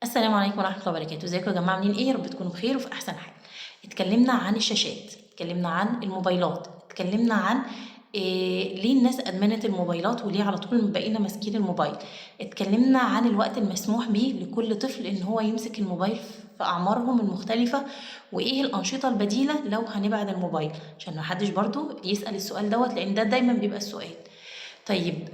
السلام عليكم ورحمة الله وبركاته، ازيكم يا جماعة عاملين ايه؟ يا رب تكونوا بخير وفي أحسن حال. اتكلمنا عن الشاشات، اتكلمنا عن الموبايلات، اتكلمنا عن ليه الناس أدمنت الموبايلات وليه على طول بقينا ماسكين الموبايل. اتكلمنا عن الوقت المسموح بيه لكل طفل إن هو يمسك الموبايل في أعمارهم المختلفة، وإيه الأنشطة البديلة لو هنبعد الموبايل، عشان محدش برضو يسأل السؤال دوت لأن ده دايما بيبقى السؤال. طيب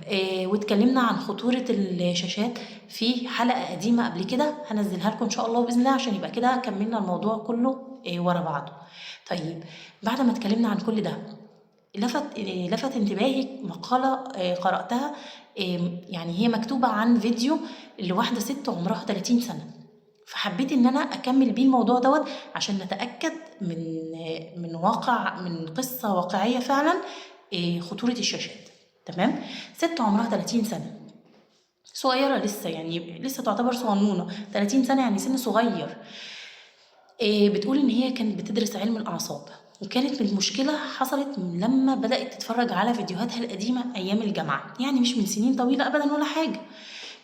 واتكلمنا عن خطورة الشاشات في حلقة قديمة قبل كده هنزلها لكم إن شاء الله بإذن الله، عشان يبقى كده كملنا الموضوع كله ورا بعضه. طيب بعد ما اتكلمنا عن كل ده لفت انتباهي مقالة قرأتها، يعني هي مكتوبة عن فيديو لواحدة ست عمرها 30 سنة، فحبيت ان انا اكمل بيه الموضوع دوت عشان نتأكد من قصة واقعية فعلا خطورة الشاشات. تمام. ست عمرها 30 سنة، صغيرة لسه، يعني لسه تعتبر صغنونة، 30 سنة يعني سن صغير. بتقول إن هي كانت بتدرس علم الأعصاب، وكانت من مشكلة حصلت لما بدأت تتفرج على فيديوهاتها القديمة أيام الجامعة، يعني مش من سنين طويلة أبدا ولا حاجة.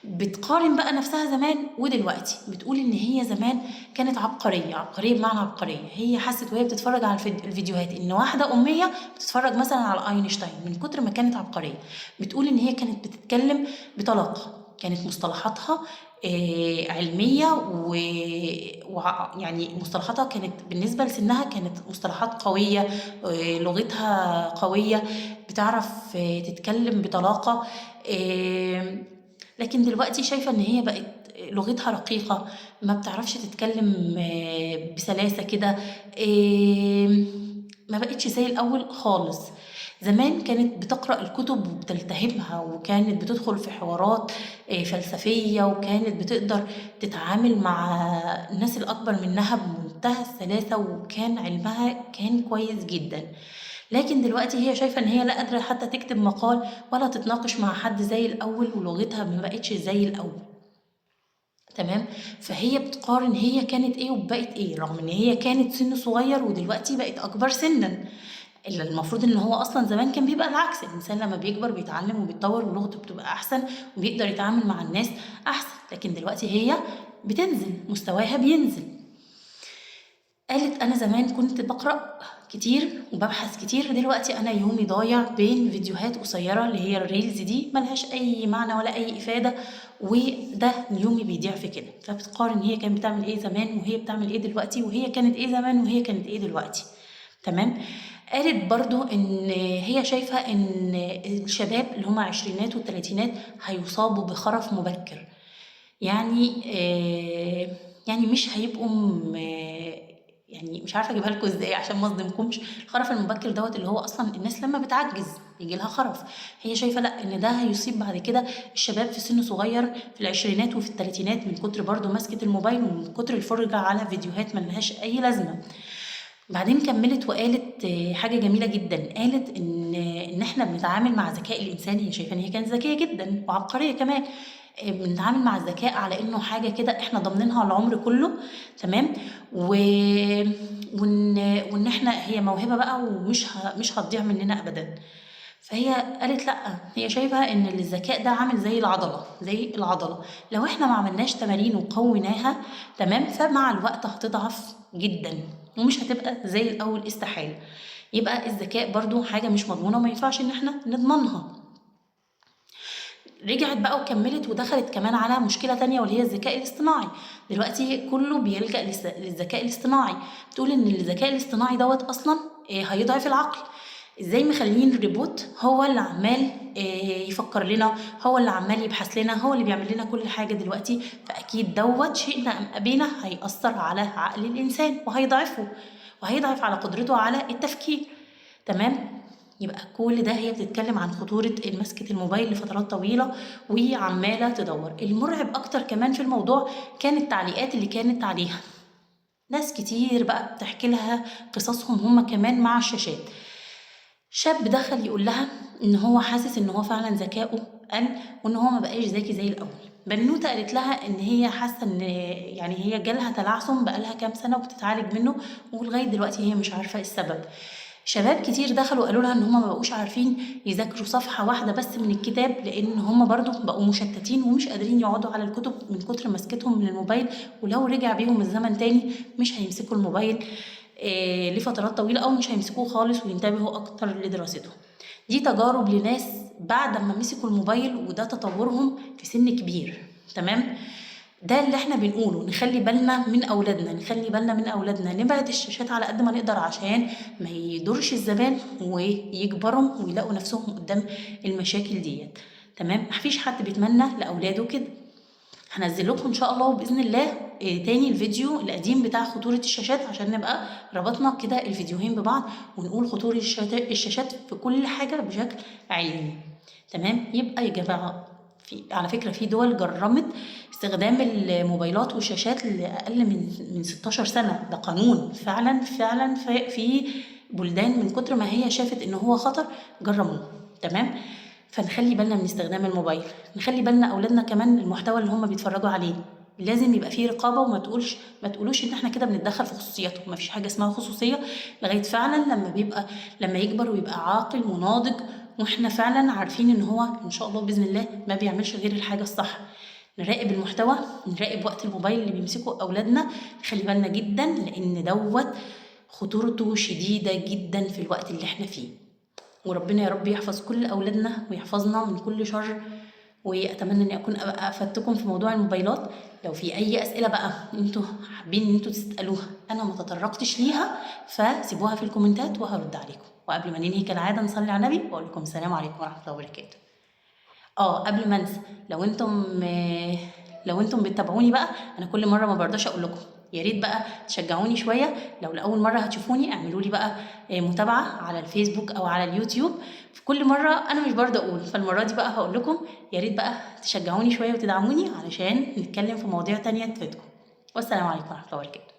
بتقارن بقى نفسها زمان ودلوقتي، بتقول إن هي زمان كانت عبقرية، عبقرية بمعنى عبقرية. هي حست وهي بتتفرج على الفيديوهات إن واحدة أمية بتتفرج مثلا على أينشتاين من كتر ما كانت عبقرية. بتقول إن هي كانت بتتكلم بطلاقة، كانت مصطلحاتها علمية يعني مصطلحاتها كانت بالنسبة لسنها كانت مصطلحات قوية، لغتها قوية، بتعرف تتكلم بطلاقة. لكن دلوقتي شايفة ان هي بقت لغتها رقيقة، ما بتعرفش تتكلم بسلاسة كده، ما بقتش زي الأول خالص. زمان كانت بتقرأ الكتب وبتلتهمها، وكانت بتدخل في حوارات فلسفية، وكانت بتقدر تتعامل مع الناس الأكبر منها بمنتهى السلاسة، وكان علمها كان كويس جدا. لكن دلوقتي هي شايفة ان هي لا قادرة حتى تكتب مقال ولا تتناقش مع حد زي الأول، ولغتها ما بقتش زي الأول. تمام. فهي بتقارن هي كانت ايه وبقت ايه، رغم ان هي كانت سن صغير ودلوقتي بقت اكبر سنا. الا المفروض ان هو اصلا زمان كان بيبقى العكس، الانسان لما بيكبر بيتعلم وبيتطور ولغته بتبقى احسن وبيقدر يتعامل مع الناس احسن، لكن دلوقتي هي بتنزل، مستواها بينزل. قالت أنا زمان كنت بقرأ كتير وببحث كتير، دلوقتي أنا يومي ضايع بين فيديوهات قصيرة اللي هي الريلز دي ملهاش أي معنى ولا أي إفادة، وده يومي بيضيع في كده. فبتقارن هي كانت بتعمل إيه زمان وهي بتعمل إيه دلوقتي، وهي كانت إيه زمان وهي كانت إيه دلوقتي. تمام. قالت برضو إن هي شايفة إن الشباب اللي هم عشرينات والتلاتينات هيصابوا بخرف مبكر، يعني يعني مش هيبقوا يعني مش عارفه اجيبها لكم ازاي عشان ما اصدمكمش. الخرف المبكر دوت اللي هو اصلا الناس لما بتعجز يجي لها خرف، هي شايفه لا ان ده هيصيب بعد كده الشباب في سن صغير في العشرينات وفي الثلاثينات، من كتر برضو مسكه الموبايل ومن كتر الفرجه على فيديوهات ملهاش اي لازمه. بعدين كملت وقالت حاجه جميله جدا، قالت ان احنا بنتعامل مع ذكاء الانسان، هي شايفه ان هي كانت ذكيه جدا وعبقريه كمان، بنتعامل مع الذكاء على انه حاجه كده احنا ضامنينها على العمر كله. تمام. و... وان احنا هي موهبه بقى مش هتضيع مننا ابدا. فهي قالت لا، هي شايفه ان الذكاء ده عامل زي العضله، لو احنا ما عملناش تمارين وقويناها تمام فمع الوقت هتضعف جدا ومش هتبقى زي الاول، استحاله. يبقى الذكاء برضو حاجه مش مضمونه وما ينفعش ان احنا نضمنها. رجعت بقى وكملت ودخلت كمان على مشكلة تانية وهي الذكاء الاصطناعي. دلوقتي كله بيلجأ للذكاء الاصطناعي، بتقول ان الذكاء الاصطناعي دوت اصلا هيضعف العقل. ازاي مخلين الريبوت هو اللي عمال يفكر لنا، هو اللي عمال يبحث لنا، هو اللي بيعمل لنا كل حاجة دلوقتي، فأكيد دوت شئنا أم أبينا هيأثر على عقل الإنسان وهيضعفه، وهيضعف على قدرته على التفكير. تمام. يبقى كل ده هي بتتكلم عن خطورة مسكة الموبايل لفترات طويلة وعمالة تدور. المرعب أكتر كمان في الموضوع كان التعليقات اللي كانت عليها، ناس كتير بقى بتحكي لها قصصهم هم كمان مع الشاشات. شاب دخل يقول لها ان هو حاسس ان هو فعلا ذكائه قل وان هو ما بقاش ذكي زي الاول. بنوته قالت لها ان هي حاسه ان يعني هي جالها تلعثم بقالها كام سنه وبتتعالج منه ولغايه دلوقتي هي مش عارفه السبب. شباب كتير دخلوا قالوا لها ان هم ما بقوش عارفين يذاكروا صفحة واحدة بس من الكتاب، لان هم برضو بقوا مشتتين ومش قادرين يقعدوا على الكتب من كتر مسكتهم من الموبايل، ولو رجع بيهم الزمن تاني مش هيمسكوا الموبايل لفترات طويلة، او مش هيمسكوه خالص وينتبهوا اكتر لدراستهم. دي تجارب لناس بعد ما مسكوا الموبايل، وده تطورهم في سن كبير. تمام. ده اللي احنا بنقوله، نخلي بالنا من اولادنا، نخلي بالنا من اولادنا، نبعد الشاشات على قد ما نقدر عشان ما يدورش الزمان ويكبروا ويلاقوا نفسهم قدام المشاكل ديت. تمام. مفيش حد بيتمنى لاولاده كده. هنزل لكم ان شاء الله باذن الله تاني الفيديو القديم بتاع خطوره الشاشات، عشان نبقى ربطنا كده الفيديوهين ببعض، ونقول خطوره الشاشات في كل حاجه بشكل علمي. تمام. يبقى يا جماعه، على فكره في دول جرمت استخدام الموبايلات والشاشات لاقل من 16 سنه، ده قانون فعلا فعلا في بلدان من كتر ما هي شافت ان هو خطر جرموه. تمام. فنخلي بالنا من استخدام الموبايل، نخلي بالنا اولادنا كمان المحتوى اللي هم بيتفرجوا عليه لازم يبقى فيه رقابه، وما تقولوش ان احنا كده بنتدخل في خصوصياتهم. مفيش حاجه اسمها خصوصيه لغايه فعلا لما يكبر ويبقى عاقل وناضج، واحنا فعلا عارفين ان هو ان شاء الله باذن الله ما بيعملش غير الحاجه الصح. نراقب المحتوى، نراقب وقت الموبايل اللي بيمسكه اولادنا، نخلي بالنا جدا، لان دوت خطورته شديده جدا في الوقت اللي احنا فيه. وربنا يا رب يحفظ كل أولادنا ويحفظنا من كل شر. وأتمنى أني أكون أفدتكم في موضوع الموبايلات. لو في أي أسئلة بقى أنتوا حابين أن أنتوا تسألوها أنا ما تطرقتش ليها، فسيبوها في الكومنتات وهرد عليكم. وقبل ما ننهي كالعادة نصلي على النبي وأقول لكم السلام عليكم ورحمة الله وبركاته. قبل ما انسى، لو انتم بتتابعوني بقى، انا كل مره ما برضاش اقول لكم، يا ريت بقى تشجعوني شويه. لو لاول مره هتشوفوني اعملوا لي بقى متابعه على الفيسبوك او على اليوتيوب. في كل مره انا مش برضه اقول، فالمره دي بقى هقول لكم يا ريت بقى تشجعوني شويه وتدعموني علشان نتكلم في مواضيع تانية تفيدكم. والسلام عليكم ورحمه الله وبركاته.